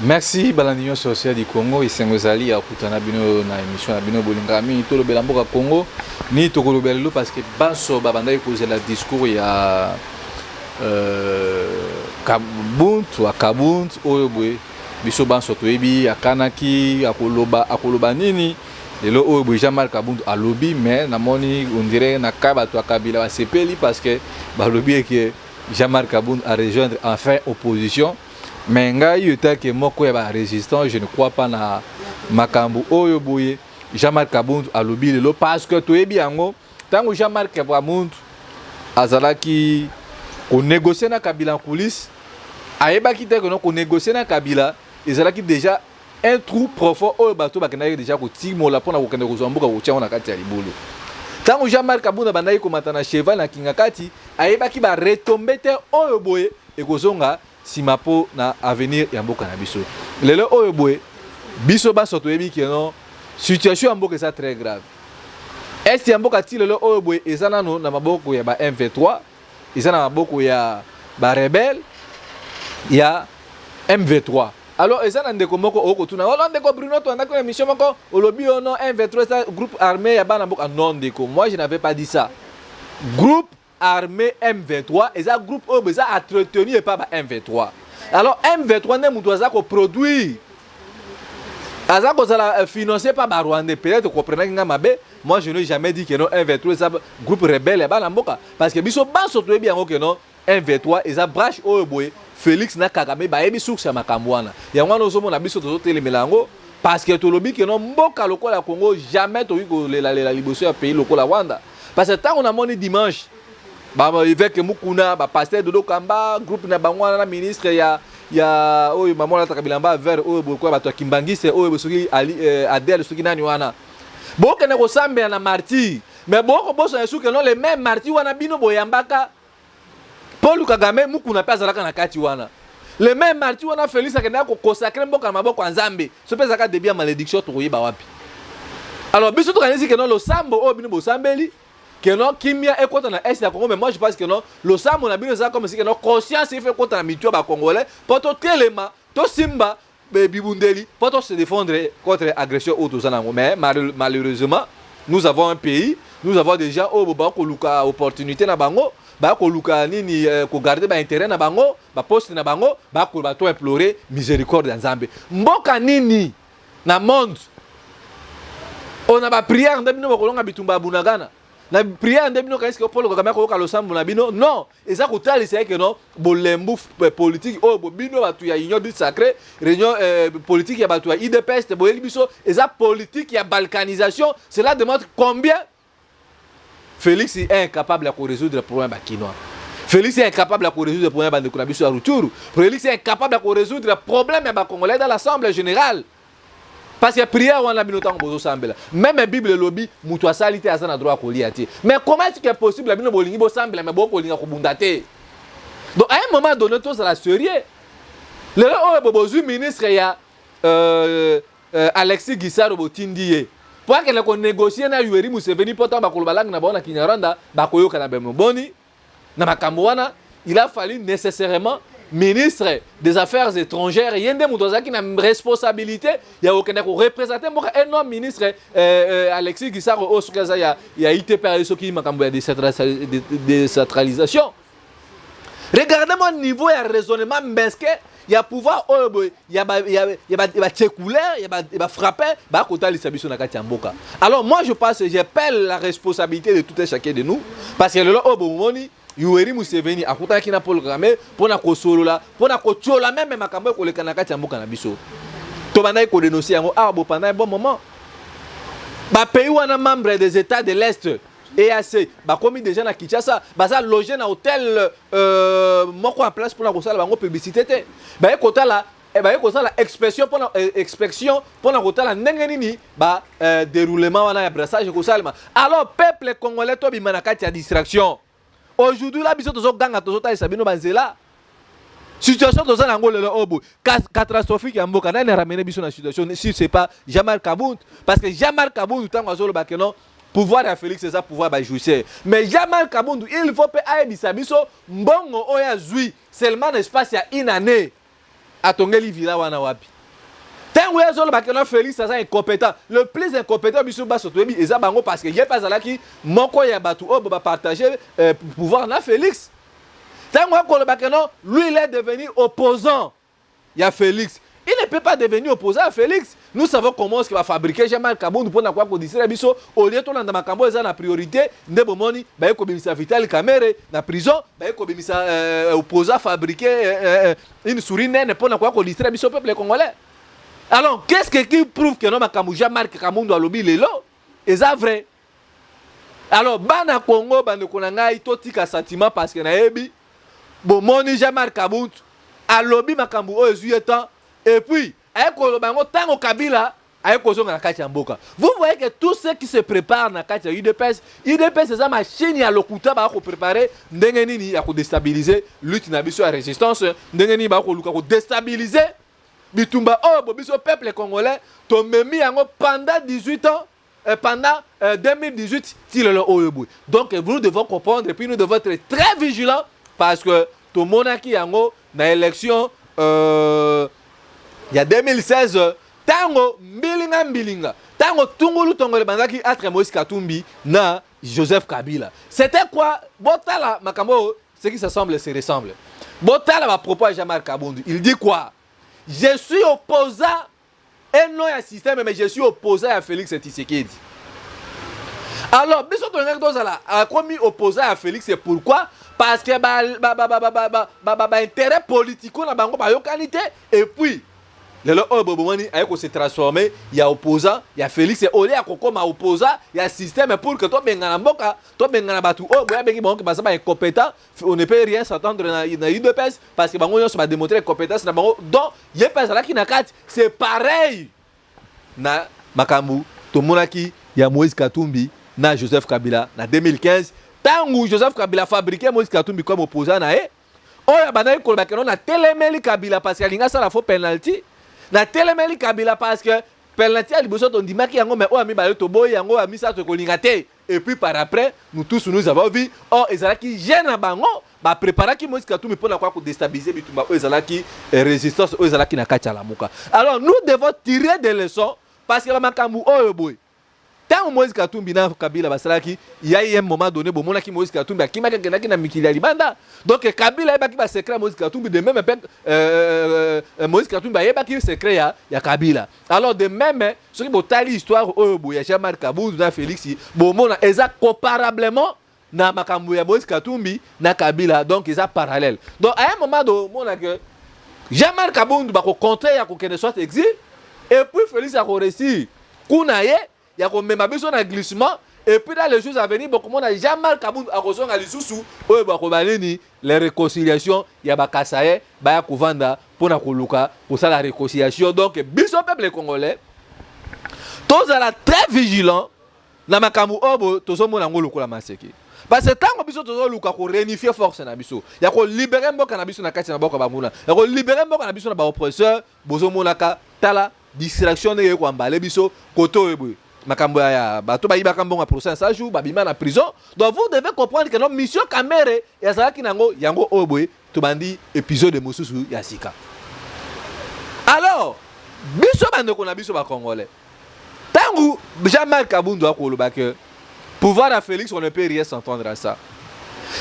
Merci Balandinho social du Congo et Sengozali à Kutana Bino na émission na Bino Bolingami to le Belamboka Congo ni to ko bello parce que banso babanda cause la discours ya Kabuntu a Kabuntu oyobwe biso banso to ebi akanaki akoloba nini lelo oyobwe Jean-Marc Kabuntu a lobby mais na moni on dirait na kaba to akabila ba sepeli parce que ba lobby que Jean-Marc Kabuntu a rejoindre enfin opposition. Mais ngai yote ke moko ya ba résistant, je ne crois pas na makambu oyo boye Jean-Marc Kabuntu alobi lelo parce que to ebi yango tango Jean-Marc Kabuntu azalaki ko négocier na Kabila en coulisses ayebaki te ko négocier na Kabila ezalaki déjà un trou profond oyo bato bakendaki déjà ko timola pona ko kende ko zomboka ko tia na kati ya libulu tango Jean-Marc Kabuntu bandaki ko matana cheval na kingakati ayebaki ba retomber te oyo boye ekozonga simapo na avenir ya mboka na biso lelo oyo boye biso ba soto yebi ke non situation ya mboka eza très grave est ya mboka ti lelo oyo boye eza nano na maboko ya ba M23 eza na maboko ya ba rebelle ya M23 alors eza na ndeko moko okotuna olo ndeko Bruno to andako na mission moko olobi ono M23 c'est groupe armé ya bana mboka non ndeko moi je n'avais pas dit ça groupe armée M23 et ça groupe au besoin entretenu et pas M23. Alors M23 n'est pas qu'on produit. Aza ko sala financé par Rwanda peut-être qu'on prenne nga mabe. Moi je n'ai jamais dit que non M23 ça groupe rebelle ba mboka parce que biso ba surtout bien que non M23 et ça branche au boye Félix na Kagame ba yebi source ya makambwana. Ya ngwana ozo mona biso to telemelango parce que to lobi que non mboka lokola Congo jamais to ko la libération ya pays lokola Rwanda. Parce que tant on a moni dimanche évêque Mukuna pasteur Dodo Kamba groupe na bangwana na ministre ya oyo mamola takabilamba vers oyo bokwa bato kimbangise oyo bosoki ali Adel soki nani wana boke ne ko sambe na martyr mais boko boso na suke non les mêmes martyrs wana bino boyambaka Paul Kagame Mukuna pe azalaka na kati wana les mêmes martyrs wana Félix akenda ko consacrer mboka na maboko Nzambe so pe zaka debia malédiction to koyeba wapi alors biso to kanisi que non lo sambo oyo bino bosambeli que non kimia ekota na est ya Congo mais moi je pense que non le sambo na bino ça comme si que non conscience il fait contre la mitua ba congolais pour to telema to simba bibundeli pour to se défendre contre agression autosana mais malheureusement nous avons un pays nous avons déjà au ba ko luka opportunité na bango ba ko luka nini ko garder ba intérêt na bango ba poste na bango ba ko ba to implorer miséricorde ya Nzambe mboka nini na monde on a ba prière ndabino ba kolonga bitumba bunagana na prière ndebino kaisiko Paul Kagame ko kalo sambu na bino non eza ko tali c'est que non bolembu politique o bino batu ya union du sacré réunion politique ya batu ya IDPS te boyeli biso eza politique ya balkanisation cela démontre combien Félix est incapable de résoudre le problème bakinois. Félix est incapable de résoudre le problème de kuna biso ya Rutshuru. Félix est incapable de résoudre le problème ya ba congolais dans l'assemblée générale. Parce que prière on a binotango bozo sambela même la Bible lobby mutu asalite azana droit ko liati mais comment est-ce que est possible la bino bolingi bo sambela mais boko linga ko bundate donc à un moment donné tout ça la sérieux le bobozu ministre ya Alexis Gisaro Botindie pour que le négocier na Yoweri Museveni pour tamba ko balang na bona Kinyarwanda ba koyoka na bemoboni na makambo wana il a fallu nécessairement ministre des Affaires étrangères yende mutoza qui na responsabilité ya okenda ko représenter mo un ministre Alexis Gisaro Osukaza ya ITP soki makambo ya décentralisation. Regardez-moi niveau ya raisonnement mbesque ya pouvoir ya tchekulaire ya frapper ba kotalisa biso na kati ya mboka. Alors moi je pense j'appelle la responsabilité de tout un chacun de nous parce que le obomoni Yoweri Museveni akutaki na Paul Kagame pona ko solola pona ko tchola même makambo ko leka na kati ya mboka na biso to bandai ko dénoncer yango bo pendant un bon moment ba pays wana membre des États de l'Est EAC ba komi déjà na Kinshasa ba za loger na hôtel moko en place pona ko sala bango publicité te ba ekotala ekosala expression pona kotala ndenge nini ba déroulement wana ya brassage ko salma alors peuple congolais to bima na kati ya distraction. Aujourd'hui là biso tozo ganga tozo ta sabino banzela situation tozo na ngolo obo catastrophique ya mboka na ramener biso na situation si c'est pas Jean-Marc Kabuntu parce que Jean-Marc Kabuntu tango azolo ba que non pouvoir ya Félix c'est ça pouvoir ba jouer mais Jean-Marc Kabuntu il faut pe aibisa biso mbongo oya zui seulement espace ya une année atongeli villa wana wapi tango ezolo bakena Félix ça incompétent le plus incompétent biso baso toyebi eza bango parce que ye pas alaki moko ya batu o ba partager pouvoir na Félix tango ko bakena lui il est devenu opposant il y a Félix il ne peut pas devenir opposant à Félix. Nous savons comment est-ce qu'il va fabriquer Jean-Marc Kabound pour n'avoir quoi distraire biso au lieu de dans makambo eza na priorité ndebo moni ba ko bimisa Vital Kamerhe na prison ba ko bimisa opposant fabriquer une souris naine pour n'avoir quoi distraire biso peuple congolais. Alors qu'est-ce qui prouve que non makambo Jean-Marc Kabound doit lobby lelo eza vrai. Alors bana Congo bande konanga itotika sentiment parce que na yebi bo moni Jean-Marc Kabound a lobby makambo o ezuyetan. Et puis, vous voyez que tout ce qui se prépare dans le UDPS, c'est une machine à l'okuta pour préparer, pour déstabiliser lutte na biso à résistance, pour déstabiliser bitumba le peuple congolais, pendant 18 ans, pendant 2018, donc nous devons comprendre et puis nous devons être très vigilants parce que tout le monde qui a dans l'élection il y a 2016 tango mbilinga tango tungulu tongole bandaki entre Moïse Katumbi na Joseph Kabila c'était quoi botala makambo ce qui se ressemble botala va propos à Jean-Marc Kabound il dit quoi je suis opposant et non à système mais je suis opposant à Félix Tshisekedi alors biso tonga dozala a commis opposant à Félix c'est pourquoi parce que intérêt politique na bango ba yokanité et puis le Obomani a se transformer, il y a opposant, il y a Félix et Olé à Kokoma opposant, il y a système pour que toi bengana mboka, toi bengana batu oh boya bengi bango que ça incompétent, on ne peut rien s'attendre dans UDPS parce que bango yo va démontrer compétence na bango donc il pas là qui na kat c'est pareil na makambu to monaki ya Moïse Katumbi na Joseph Kabila na 2015 tangu Joseph Kabila fabriqué Moïse Katumbi comme opposant na oh ya banai ko ba kenon na telemeli Kabila parce que linga ça la faux penalty na telemeli Kabila parce que penalty à liboso on dit maki yango mais o ami ba to boy yango ami ça to kolingate et puis par après nous tous nous avons vu oh ezalaki gêne na bango ba préparer ki Moïse Katumbi pour na quoi déstabiliser bitumba o ezalaki résistance o ezalaki na kati la muka alors nous devons tirer des leçons parce que makambu o boy tant Moïse Katumbi na Kabila basalaki il y a un moment donné bon monaki Moïse Katumbi akimaka kendaki na mikili ya libanda donc Kabila ebaki ba secret Moïse Katumbi de même Moïse Katumbi ebaki secret ya Kabila alors de même ce qui botali histoire o boy ya Jean-Marc Kabound na Félix bon mona eza comparablement na makambu ya Moïse Katumbi na Kabila donc eza parallèle donc à un moment donné mona que Jean-Marc Kabound ba ko contrer ya ko kene soit exil et puis Félix a réussi kuna ye il y a comme même besoin d'un glissement et puis dans les jours à venir beaucoup monde a Jean-Marc Kabound a reçu à l'isusu o ba ko baleni les réconciliations il y a ba kasaye ba ya kovanda pour na koluka pour ça la réconciliation donc biso peuple congolais tous à la très vigilant na makambu obo tozo mona ngolo kola maseki parce que tant que biso tozo luka ko réunifier force na biso ya ko libérer mboka na biso na kati na boko ba muna ya ko libérer mboka na biso na ba oppresseur bozo mona ka tala distraction ne ko ambale biso koto ebo makambo ya bato ba yiba kambo nga procès ça joue babima na prison donc vous devez comprendre que notre mission Kamerhe ya zalaki nango yango oboy to bandi épisode de mosusu ya sika alors biso bande ko na biso ba congolais tangu Jean-Marc Kabound a koloba que pouvoir à Félix on ne peut rien s'entendre à ça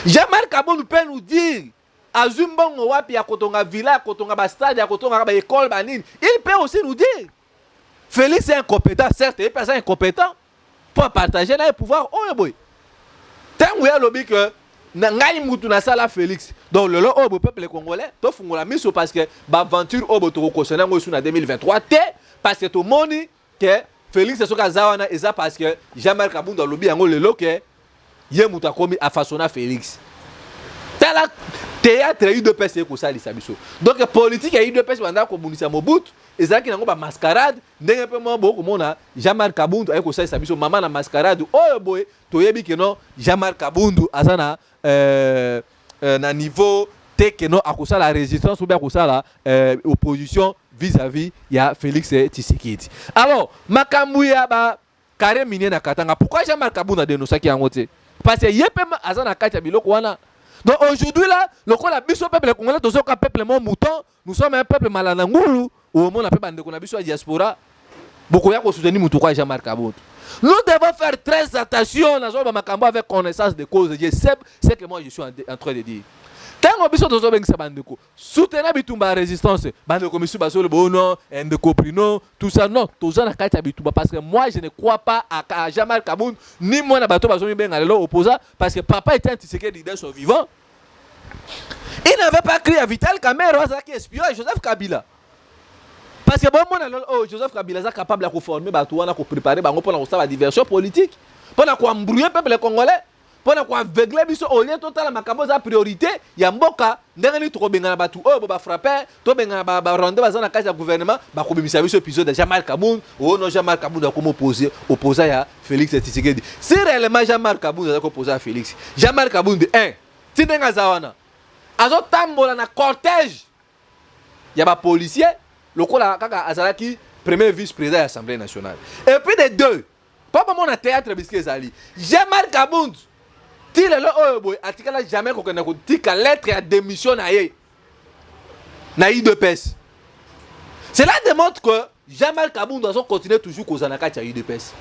Jean-Marc Kabound peut nous dire azumbongo wapi ya kotonga villa kotonga ba stade ya kotonga ba école banine il peut aussi nous dire Félix est incompétent, certes, il est pas incompétent pour partager le pouvoir. Oh boy. Tant que a lobby que ngai mutu na sala Félix. Donc le lo peuple congolais, to fungola miso parce que ba aventure obo to reconnaitre ngo sur na 2023 té parce que tout monde que Félix est kazawana eza parce que Jean-Marc Kabound dans lobby ngo le lo que ye mutu akomi a façonner Félix. Tala théâtre UDPS ko sali sabiso. Donc politique ya UDPS banda ko bunisa Mobutu ezaki nango ba mascarade ndenge pe mo boko mona Jean-Marc Kabound ayeko sa biso mama na mascarade oyo boy toyebi ke non Jean-Marc Kabound azana na niveau te ke non akosa la résistance ou bien akosa la opposition vis-à-vis ya Félix Tshisekedi. Alors makambu ya ba carré minier na Katanga pourquoi Jean-Marc Kabound a dénoncé ki yango te parce que yepema azana kati ya biloko wana Donc aujourd'hui là, le peuple congolais, un peuple mouton, nous sommes un peuple malanangoulou, au moment où on a la diaspora, beaucoup de soutenir Moutouka et Jean-Marc Aboud. Nous devons faire très attention avec connaissance de cause. Je sais ce que moi je suis en train de dire. Tant que nous avons soutenir la résistance, tout ça, non, parce que moi je ne crois pas à Jean-Marc Aboud, ni moi opposant, parce que papa était un Tshisekedi leader son vivant. Il n'avait pas crié à Vital Kamerhe qui espionnait Joseph Kabila. Parce que bon, Joseph Kabila est capable de former, de préparer pour la diversion politique, pour embrouiller le peuple congolais, pour aveugler au lien total à la priorité. Il y a Mboka, ndengani to benga batu ba frapper, to benga ba rendre bazana ka gouvernement, ba ko bimisa biso épisode de Jean-Marc Aboud, non Jean-Marc Aboud comme opposé à Félix Tshisekedi. Si réellement Jean-Marc Aboud est opposé à Félix, Jean-Marc Aboud 1, tindenga zawana. Azo tambola na cortège. Il y a des policiers, le Azalaki, premier vice-président de l'Assemblée nationale. Et puis des deux, pas pour mon théâtre biscuit Zali. Jean-Marc Aboud, il n'a jamais dit que lettre à démission na UDPS. Cela démontre que Jean-Marc Aboud doit continuer toujours aux anakati à UDPS.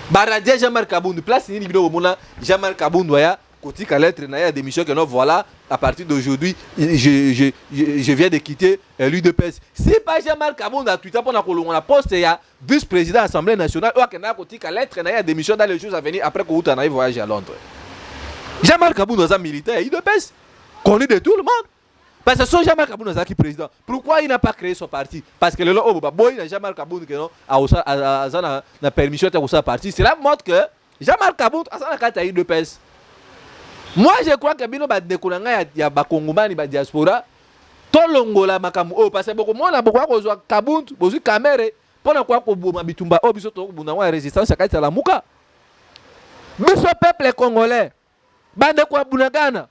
Baradia Jean-Marc Aboud, place ni bino mona Jean-Marc Aboud doit côté la lettre na démission que non voilà à partir d'aujourd'hui je viens de quitter l'UDPS. Si pas Jean-Marc Aboud a Twitter pour la poste il y a vice-président de l'Assemblée nationale ou que na côté la lettre na démission dans les jours à venir après que vous avez voyagé à Londres. Jean-Marc Aboud est un militaire l'UDPS connu de tout le monde. Parce que son Jean-Marc Aboud est un président. Pourquoi il n'a pas créé son parti? Parce que le boy Jean-Marc Aboud a permission de sa parti. Cela montre que Jean-Marc Aboud a un l'UDPS. Moi je crois que bino ba dekolanga ya ba Kongomani ba diaspora to longola makamu parce que beaucoup mona beaucoup ko zo Kabund bozu Kamerhe pona kwa ko boma bitumba biso to buna wa résistance ya kati la muka biso peuple congolais bande kwa bunagana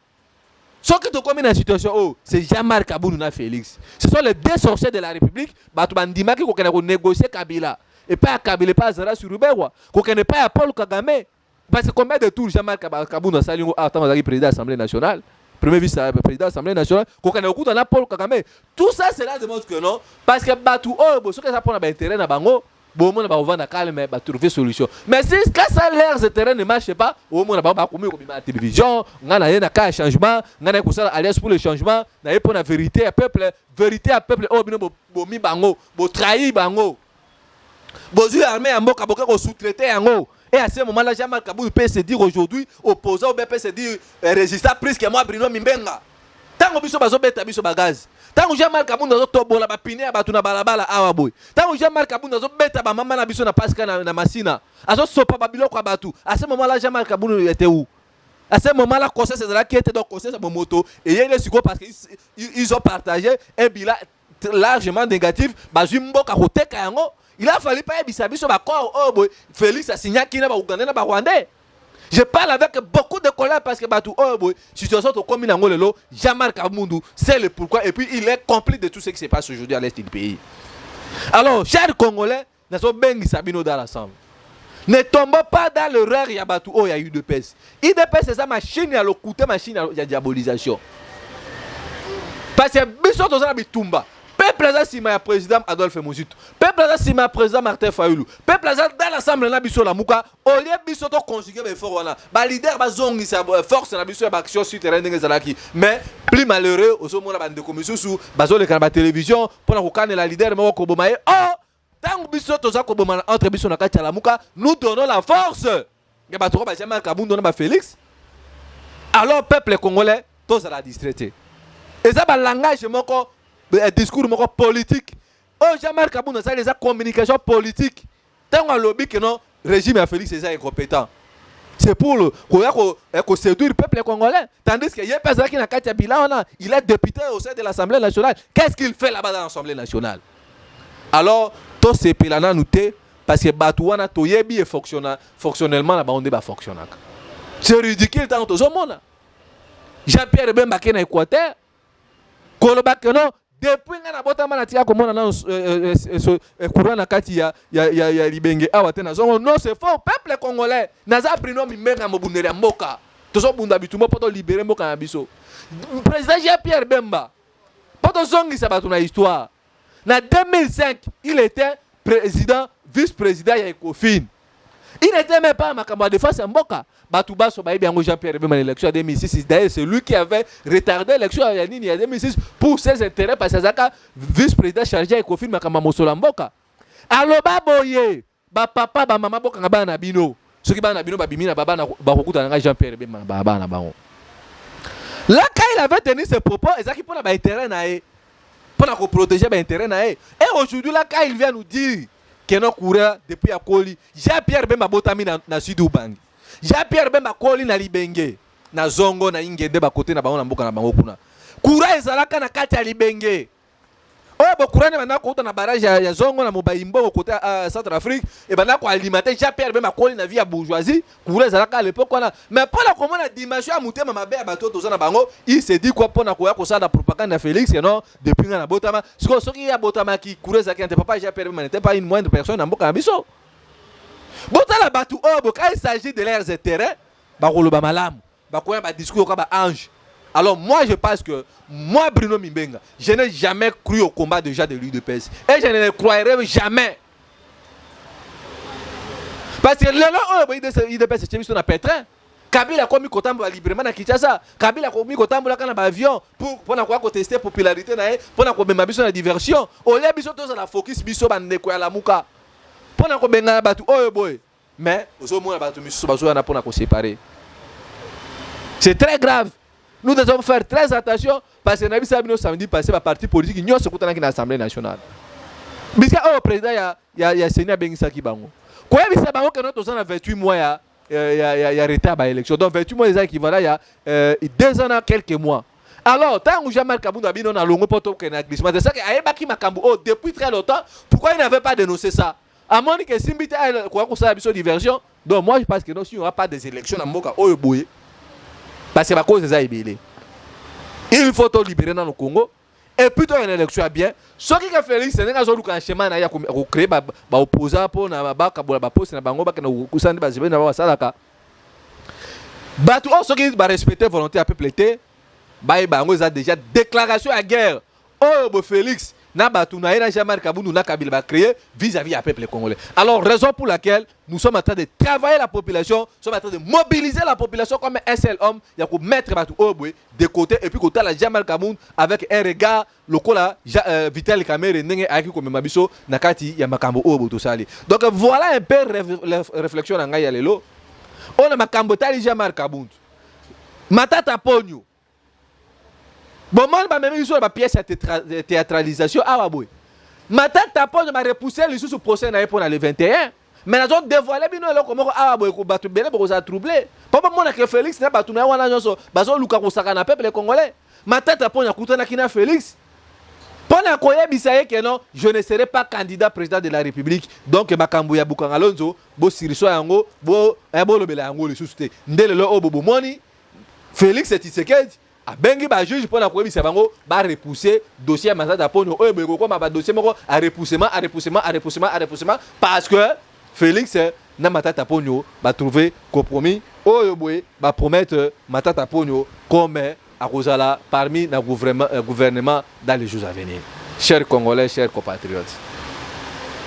ce qui te comme une situation c'est Jean-Marc Aboud na Félix, ce sont les deux sorciers de la République batu bandima ki ko kana ko négocier Kabila et pas Kabila pas Zara Surubewa ko kana pas Paul Kagame. Parce que combien de tours Jean-Marc Aboud a sali président de l'Assemblée nationale, premier vice-président de l'Assemblée nationale, qu'on a beaucoup dans Paul Kagame. Tout ça, cela démontre que non. Parce que Batou, ce que ça prend un terrain à Bango, bon, on va vendre calme, va trouver solution. Mais si ça l'air ce terrain ne marche pas, au moins on va commis la télévision, on a un changement, on a un alliance pour le changement, on a pour la vérité à peuple, bomi Bango, bo trahi Bango, bozu armée en Boka Boka sous-traité en haut. Et à ce moment-là, Jean-Marc Aboud peut se dire aujourd'hui, opposant ou peut se dire résistant plus que moi, Bruno Mimbenga. Tant que biso bazo beta biso bagaz. Tant que Jean-Marc Aboud nazo tobola ba pine ba tuna balabala awa boy. Tant que Jean-Marc Aboud nazo beta ba mama na biso na paska na masina. Azo sopa ba biloko batu. À ce moment-là, Jean-Marc Aboud était où? À ce moment-là, conseil c'est là qui était donc conseil sa moto et il est suko parce qu'ils ont partagé un bilan largement négatif. Bazu mboka koteka yango. Il a fallu pas bisabi sur Félix a signé qui n'a pas Ougandais n'a pas Rwandais. Je parle avec beaucoup de colère parce que Batou situation comme une angolelo, Jean-Marc Aboud, c'est le pourquoi et puis il est complice de tout ce qui se passe aujourd'hui à l'est du pays. Alors, chers Congolais, nous sommes bien Sabino dans l'ensemble. Ne tombons pas dans l'erreur il y a Batou il y a eu de pèse. UDPS c'est sa machine à l'occulter, machine à diabolisation. Parce que biso tozana bitumba. Peuple là si ma président Adolphe Mouzito, peuple là si ma président Martin Fayulu, peuple là dans l'assemblée na biso la muka, au lieu biso to conjuguer be fort wana, ba leader ba zongi sa force na biso ba action sur terrain ndenge zalaki, mais plus malheureux au moment ba ndeko misusu bazo le kanaba télévision pour na kokane la leader moko kobomaye. Oh, tant biso to za koboma entre biso na kati la muka, nous donnons la force. Ya ba to ba Jean-Marc Aboud na ba Félix. Alors peuple congolais, tous à la distraité. Et ça ba langage moko un discours politique. Oh, Jean-Marc Aboud, ça les communication politique. Tant qu'on lobby que non, régime a Félix c'est incompétent. C'est pour séduire le peuple congolais. Tandis qu'il y a personne qui n'a qu'à Bila, il est député au sein de l'Assemblée nationale. Qu'est-ce qu'il fait là-bas dans l'Assemblée nationale? Alors, tous ces pilana nous parce que Batouana Toyebi est fonctionnellement là-bas on débat fonctionnel. C'est ridicule tant que tout le monde. Jean-Pierre Bemba na Équateur. Koloba que non. Depuis que nous avons dit que courant na kati ya libenge awa tena zongo non c'est faux peuple congolais naza prino mimbenga mobundere mboka tozo bunda bitumba poto libérer mboka na biso. Président Jean-Pierre Bemba poto zongisa bato na histoire. Na 2005, il était président, vice-président ya Ecofin. Il n'était même pas makambo de face mboka. Batouba Sobaïbi Yango Jean-Pierre Bemba l'élection en 2006. D'ailleurs, c'est lui qui avait retardé l'élection en 2006 pour ses intérêts parce que Zaka vice-président chargé Ecofin makambo mosola mboka. Alors baboye, ba papa ba maman boka ngaba na bino. Ceux qui ba na bino ba bimina baba na ba kokuta na Jean-Pierre Bemba baba na bango. Là quand il avait tenu ses propos, ezaki pour na intérêt na e. Pour protéger les intérêts. Et aujourd'hui, là, quand il vient nous dire que nous courons depuis à Koli, Jean-Pierre Bemba Botami na Sud-Ubangi, Jean-Pierre Bemba Koli na Libenge, na Zongo, na Ingende, ba côté na Bango, na Mboka, na Bango, kuna. Courant ezalaka na kati ya Libenge. Oh, bo courant na kota na barrage ya Zongo, na Mobaimbo, côté Centrafrique, et ben là, quoi, alimenter Jean-Pierre Bemba Koli na vie à bourgeoisie, courant ezalaka à l'époque, mais pour la commune, la dimension à Mouté, ma belle, bateau, tout ça, na Bango, il s'est dit quoi, pour na quoi, ça, la propagande de Félix, non, depuis na Botama, ce qui y a Botama qui courait, ça qui n'était pas Jean-Pierre Bemba, n'était pas une moindre personne, na Mboka, na biso. Botala batou, oh, quand il s'agit de leurs intérêts, bah, roloba malam, bah, quoi, bah, discours, bah, ange. Alors moi je pense que moi Bruno Mimbenga, je n'ai jamais cru au combat de gens de l'UDPS et je ne le croirai jamais. Parce que l'UDPS c'est mis sur un pétrin. Kabila a commis kotambo librement na Kinshasa. Kabila a commis kotambo là quand on a avion pour na quoi tester popularité na pour na ko bema biso na diversion. O le biso to na focus biso bande ko ya la muka. Pour na ko benga batu oyo boy. Mais ozo mona batu miso bazo na pour na ko séparer. C'est très grave. Nous devons faire très attention parce que Nabi Sabino samedi passé par parti politique nous sommes dans l'Assemblée nationale. Bisca au président il y a Seigneur Bengisa qui bango. Quoi bisa bango que nous sommes 28 mois il y a retard à l'élection. Donc 28 mois les équivalent il y a 2 ans quelques mois. Alors tant que Jean-Marc Kabunda bino na longo poto que na glissement c'est ça que ayebaki makambo depuis très longtemps pourquoi il n'avait pas dénoncé ça? À moins que Simbita quoi que ça biso diversion. Donc moi je pense que non si il n'y aura pas des élections dans Mboka Oyoboye. Parce que ma cause est libérée. Il faut tout libérer dans le Congo. Et puis, il y a une élection bien. Ce qui a fait Félix, c'est un chemin pour créer des opposants pour les poste na bango bakena kusandi bazibe na basalaka. Batu o ce qui va respecter volonté à peuple été, bango a déjà déclaration à guerre. Oh Félix na batu na ina Jean-Marc Kabundu na Kabila ba créer vis-à-vis à peuple congolais. Alors raison pour laquelle nous sommes en train de travailler la population, nous sommes en train de mobiliser la population comme un seul homme, il y a pour mettre batu obwe de côté et puis côté la Jean-Marc Kabundu avec un regard lokola Vital Kamerhe ndenge aki ko memabiso na kati ya makambo obwe to sali. Donc voilà un peu réflexion na ngai ya lelo. On a makambo tali Jean-Marc Kabundu. Matata Ponyo. Bon, moi, je vais faire une pièce de théâtralisation. Ah, oui. Maintenant, tu as repoussé le sous procès pour le 21. Mais nous avons dévoilé comment ah, oui, vous avez troublé. Papa, moi, que Félix n'a pas tout le monde. Peuple congolais. Maintenant, tu as Félix. Pendant que non, je ne serai pas candidat président de la République. Donc, Makambo ya Bukangalonzo, bo Siriso yango, bo lobela yango le sous-té. Ndele lo obobo moni. Félix et Tshisekedi. A bengi ba juge pour la koyebisa bango ba repousser dossier Matata Ponyo oyo beko ko ba dossier moko a repoussement parce que Félix na Matata Ponyo ba trouver compromis oyo boye ba promettre Matata Ponyo comme à Rosala parmi le gouvernement dans les jours à venir. Chers Congolais, chers compatriotes,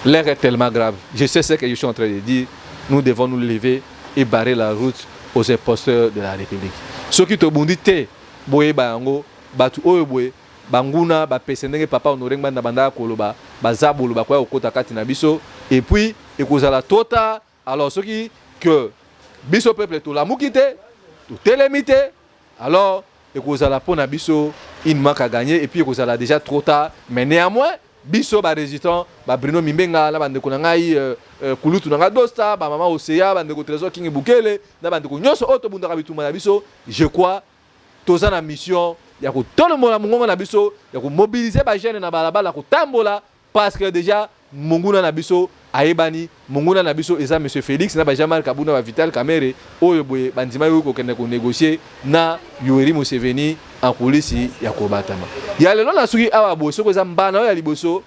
l'air est tellement grave. Je sais ce que je suis en train de dire. Nous devons nous lever et barrer la route aux imposteurs de la République. Ceux qui te bondit boye bango batu oyo boye banguna ba pesendenge papa honoré banda banda koloba bazabolo ba kwa okota kati na biso et puis ekozala tota alors ce qui que biso peuple tout la mukite tout télémité alors ekozala pona biso une manque à gagner et puis ekozala déjà trop tard mais néanmoins biso ba résistant ba Bruno Mimbenga la bande ko ngai kulutu na dosta ba mama Osea bande ko Trésor King Bukele na bande ko nyoso oto bunda kabituma na biso je crois tous en mission, il y a tout le monde na biso, il y a mobiliser les jeunes na balabala ko tambola parce que déjà monguna na biso aebani monguna na biso eza monsieur Félix na ba Jean-Marc Kabunda ba Vital Kamerhe oyo boye bandima yo ko kende ko négocier na Yoweri Museveni en coulisses ya ko batama. Ya lelo na suki awa boso ko zambana ya liboso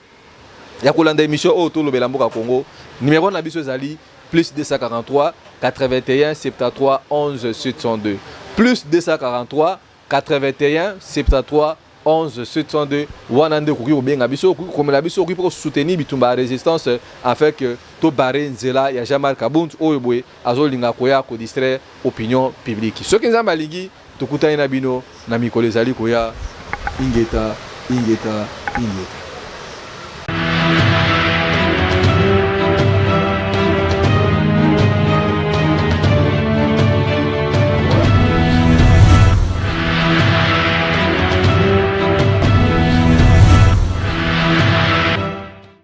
ya ko landa émission o to lobela mboka Congo numéro na biso zali plus 243 81 73 11 702 plus 243 81 73 11 702 102 kuki obenga biso comme la biso pour soutenir bitumba résistance afin que to barrer nzela ya Jean-Marc Kabund oyo boye azolinga koya ko distraire opinion publique ce que nzamba lingi tukutana na bino na mikolo ezali koya ingeta